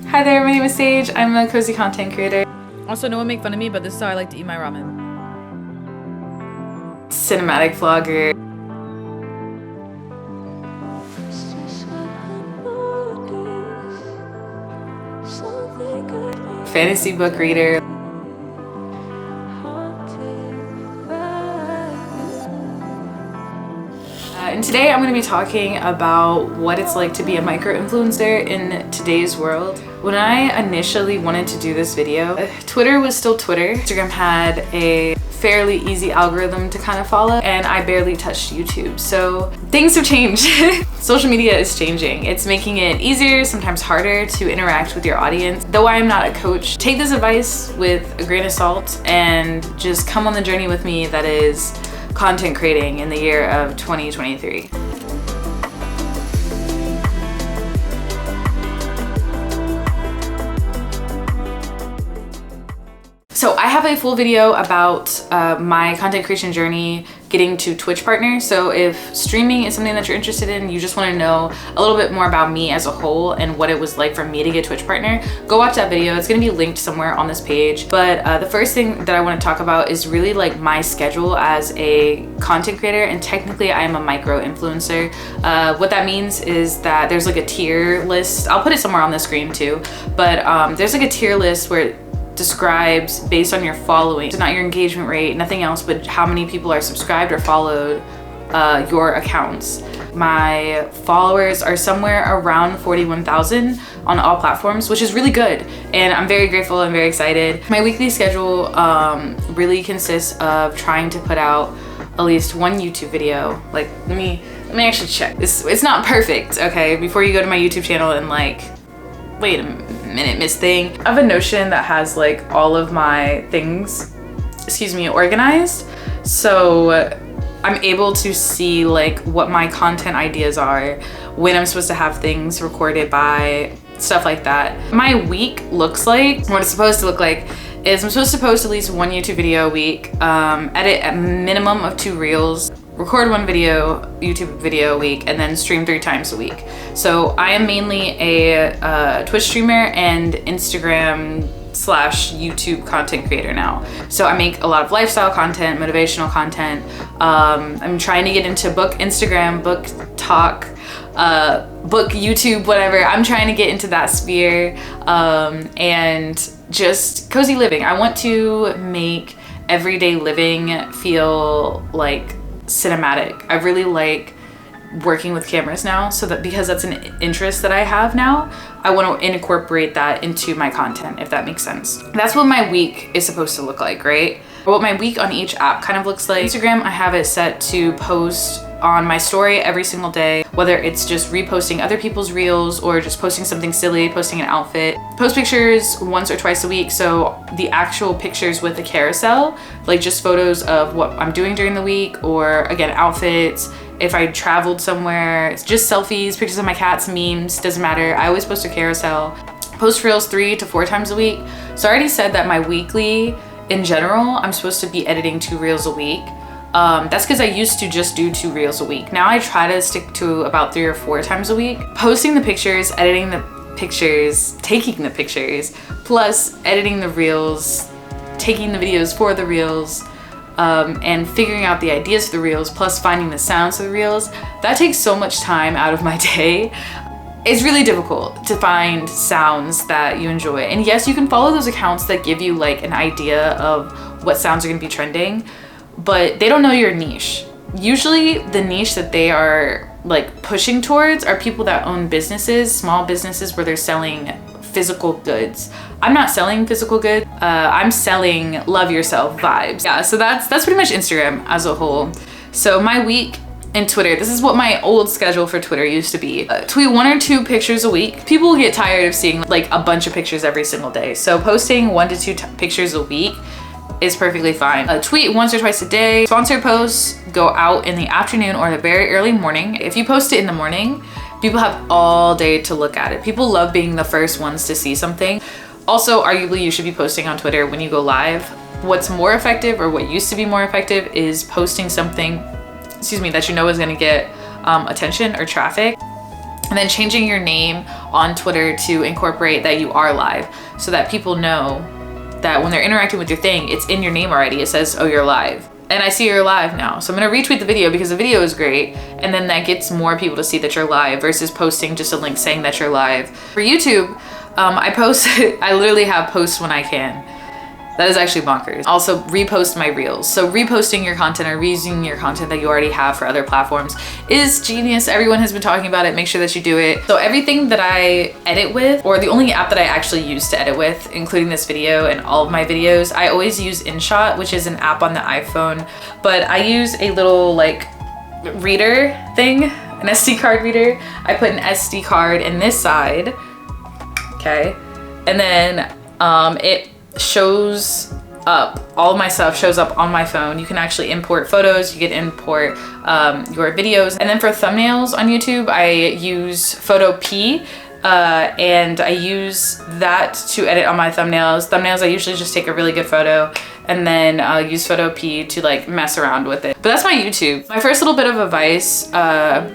Hi there, my name is Sage. I'm a cozy content creator. Also, no one make fun of me, but this is how I like to eat my ramen. Cinematic vlogger. Fantasy book reader. And today I'm going to be talking about what it's like to be a micro-influencer in today's world. When I initially wanted to do this video, Twitter was still Twitter. Instagram had a fairly easy algorithm to kind of follow, and I barely touched YouTube. So things have changed. Social media is changing. It's making it easier, sometimes harder to interact with your audience. Though I am not a coach, take this advice with a grain of salt and just come on the journey with me that is content creating in the year of 2023. So I have a full video about my content creation journey getting to Twitch partner. So if streaming is something that you're interested in, you just want to know a little bit more about me as a whole and what it was like for me to get Twitch partner, go watch that video. It's going to be linked somewhere on this page. But the first thing that I want to talk about is really like my schedule as a content creator, and technically I am a micro influencer. What that means is that there's like a tier list. I'll put it somewhere on the screen too, but there's like a tier list where it describes based on your following, so not your engagement rate, nothing else, but how many people are subscribed or followed your accounts. My followers are somewhere around 41,000 on all platforms, which is really good, and I'm very grateful and very excited. My weekly schedule really consists of trying to put out at least one YouTube video. Like, let me actually check. It's not perfect, okay? Before you go to my YouTube channel and like, wait a minute, Miss Thing. I have a Notion that has like all of my things, organized. So I'm able to see like what my content ideas are, when I'm supposed to have things recorded by, stuff like that. My week looks like, what it's supposed to look like is I'm supposed to post at least one YouTube video a week, edit a minimum of 2 reels, record 1 YouTube video a week, and then stream 3 times a week. So I am mainly a Twitch streamer and Instagram/YouTube content creator now. So I make a lot of lifestyle content, motivational content. I'm trying to get into book Instagram, book talk, book YouTube, whatever. I'm trying to get into that sphere, and just cozy living. I want to make everyday living feel like cinematic. I really like working with cameras now, so that because that's an interest that I have now, I want to incorporate that into my content, if that makes sense. That's what my week is supposed to look like, right? What my week on each app kind of looks like. Instagram, I have it set to post on my story every single day, whether it's just reposting other people's reels or just posting something silly, posting an outfit. Post pictures once or twice a week, so the actual pictures with the carousel, like just photos of what I'm doing during the week, or again, outfits, if I traveled somewhere, it's just selfies, pictures of my cats, memes, doesn't matter. I always post a carousel. Post reels 3 to 4 times a week. So I already said that my weekly, in general, I'm supposed to be editing 2 reels a week. That's because I used to just do 2 reels a week. Now I try to stick to about 3 or 4 times a week. Posting the pictures, editing the pictures, taking the pictures, plus editing the reels, taking the videos for the reels, and figuring out the ideas for the reels, plus finding the sounds for the reels. That takes so much time out of my day. It's really difficult to find sounds that you enjoy. And yes, you can follow those accounts that give you like an idea of what sounds are gonna be trending, but they don't know your niche. Usually the niche that they are like pushing towards are people that own businesses, small businesses where they're selling physical goods. I'm not selling physical goods. I'm selling love yourself vibes. Yeah, so that's pretty much Instagram as a whole. So my week in Twitter, this is what my old schedule for Twitter used to be. Tweet 1 or 2 pictures a week. People get tired of seeing like a bunch of pictures every single day. So posting 1 to 2 pictures a week is perfectly fine. Tweet once or twice a day. Sponsored posts go out in the afternoon or the very early morning. If you post it in the morning, people have all day to look at it. People love being the first ones to see something. Also, arguably, you should be posting on Twitter when you go live. What's more effective, or what used to be more effective, is posting something, that you know is gonna get attention or traffic, and then changing your name on Twitter to incorporate that you are live so that people know that when they're interacting with your thing, it's in your name already. It says, oh, you're live. And I see you're live now. So I'm gonna retweet the video because the video is great. And then that gets more people to see that you're live versus posting just a link saying that you're live. For YouTube, I post, I literally have posts when I can. That is actually bonkers. Also repost my reels. So reposting your content or reusing your content that you already have for other platforms is genius. Everyone has been talking about it. Make sure that you do it. So everything that I edit with, or the only app that I actually use to edit with, including this video and all of my videos, I always use InShot, which is an app on the iPhone. But I use a little like reader thing, an SD card reader. I put an SD card in this side, okay? And then it shows up, all of my stuff shows up on my phone. You can actually import photos, you can import your videos. And then for thumbnails on YouTube, I use Photo P and I use that to edit on my thumbnails. I usually just take a really good photo and then I'll use Photo P to like mess around with it. But that's my YouTube. My first little bit of advice to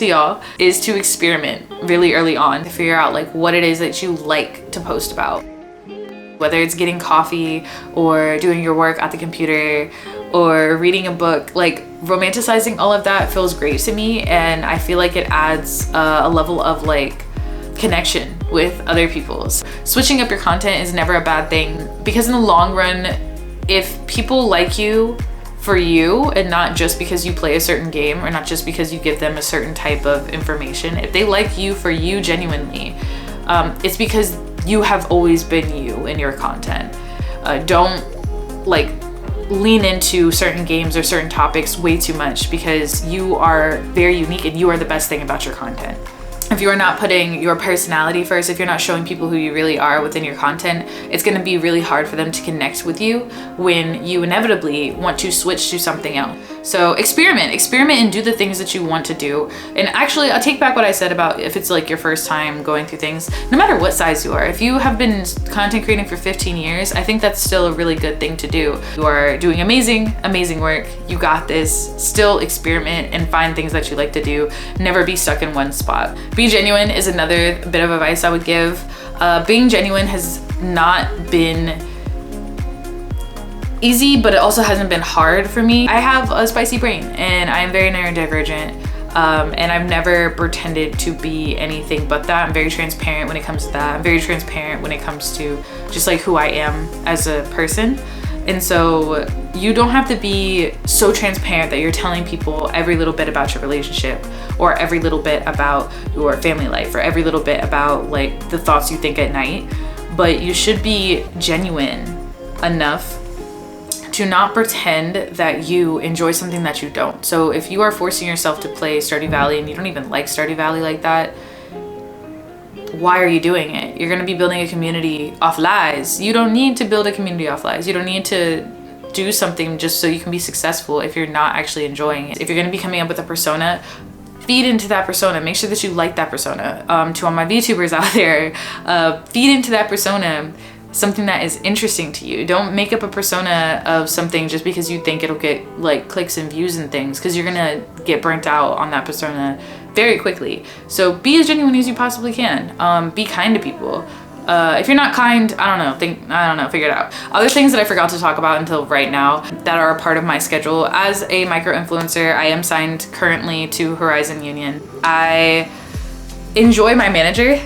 y'all is to experiment really early on to figure out like what it is that you like to post about. Whether it's getting coffee or doing your work at the computer or reading a book, like romanticizing all of that feels great to me, and I feel like it adds a level of like connection with other people. Switching up your content is never a bad thing because in the long run, if people like you for you and not just because you play a certain game or not just because you give them a certain type of information, if they like you for you genuinely, it's because you have always been you in your content. Don't like lean into certain games or certain topics way too much because you are very unique and you are the best thing about your content. If you are not putting your personality first, if you're not showing people who you really are within your content, it's going to be really hard for them to connect with you when you inevitably want to switch to something else. So experiment and do the things that you want to do. And actually, I'll take back what I said about if it's like your first time going through things, no matter what size you are. If you have been content creating for 15 years, I think that's still a really good thing to do. You are doing amazing work. You got this. Still experiment and find things that you like to do. Never be stuck in one spot. Be genuine is another bit of advice I would give. Being genuine has not been easy, but it also hasn't been hard for me. I have a spicy brain and I am very neurodivergent, and I've never pretended to be anything but that. I'm very transparent when it comes to that. I'm very transparent when it comes to just like who I am as a person. And so you don't have to be so transparent that you're telling people every little bit about your relationship or every little bit about your family life or every little bit about like the thoughts you think at night, but you should be genuine enough to not pretend that you enjoy something that you don't. So if you are forcing yourself to play Stardew Valley and you don't even like Stardew Valley like that, why are you doing it? You're gonna be building a community off lies. You don't need to build a community off lies. You don't need to do something just so you can be successful if you're not actually enjoying it. If you're gonna be coming up with a persona, feed into that persona. Make sure that you like that persona. To all my VTubers out there, feed into that persona something that is interesting to you. Don't make up a persona of something just because you think it'll get like clicks and views and things, because you're gonna get burnt out on that persona very quickly. So be as genuine as you possibly can. Be kind to people. If you're not kind, I don't know, figure it out. Other things that I forgot to talk about until right now that are a part of my schedule. As a micro-influencer, I am signed currently to Horizon Union. I enjoy my manager.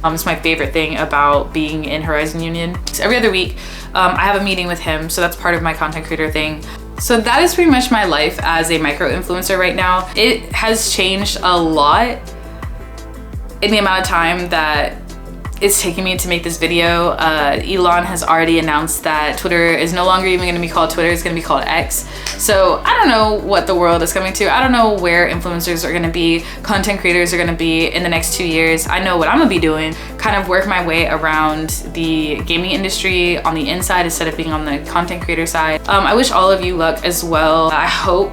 It's my favorite thing about being in Horizon Union. So every other week, I have a meeting with him, so that's part of my content creator thing. So that is pretty much my life as a micro-influencer right now. It has changed a lot in the amount of time that it's taking me to make this video. Elon has already announced that Twitter is no longer even gonna be called Twitter, it's gonna be called X. So I don't know what the world is coming to. I don't know where influencers are gonna be, content creators are gonna be in the next 2 years. I know what I'm gonna be doing, kind of work my way around the gaming industry on the inside instead of being on the content creator side. I wish all of you luck as well. I hope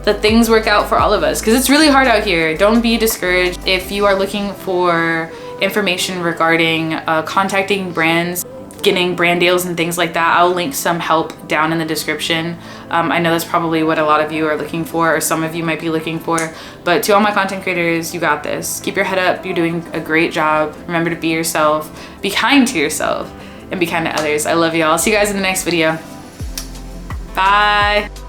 that things work out for all of us, because it's really hard out here. Don't be discouraged. If you are looking for information regarding contacting brands, getting brand deals and things like that. I'll link some help down in the description. I know that's probably what a lot of you are looking for, or some of you might be looking for, but to all my content creators, you got this. Keep your head up, you're doing a great job. Remember to be yourself, be kind to yourself, and be kind to others. I love y'all. See you guys in the next video. Bye.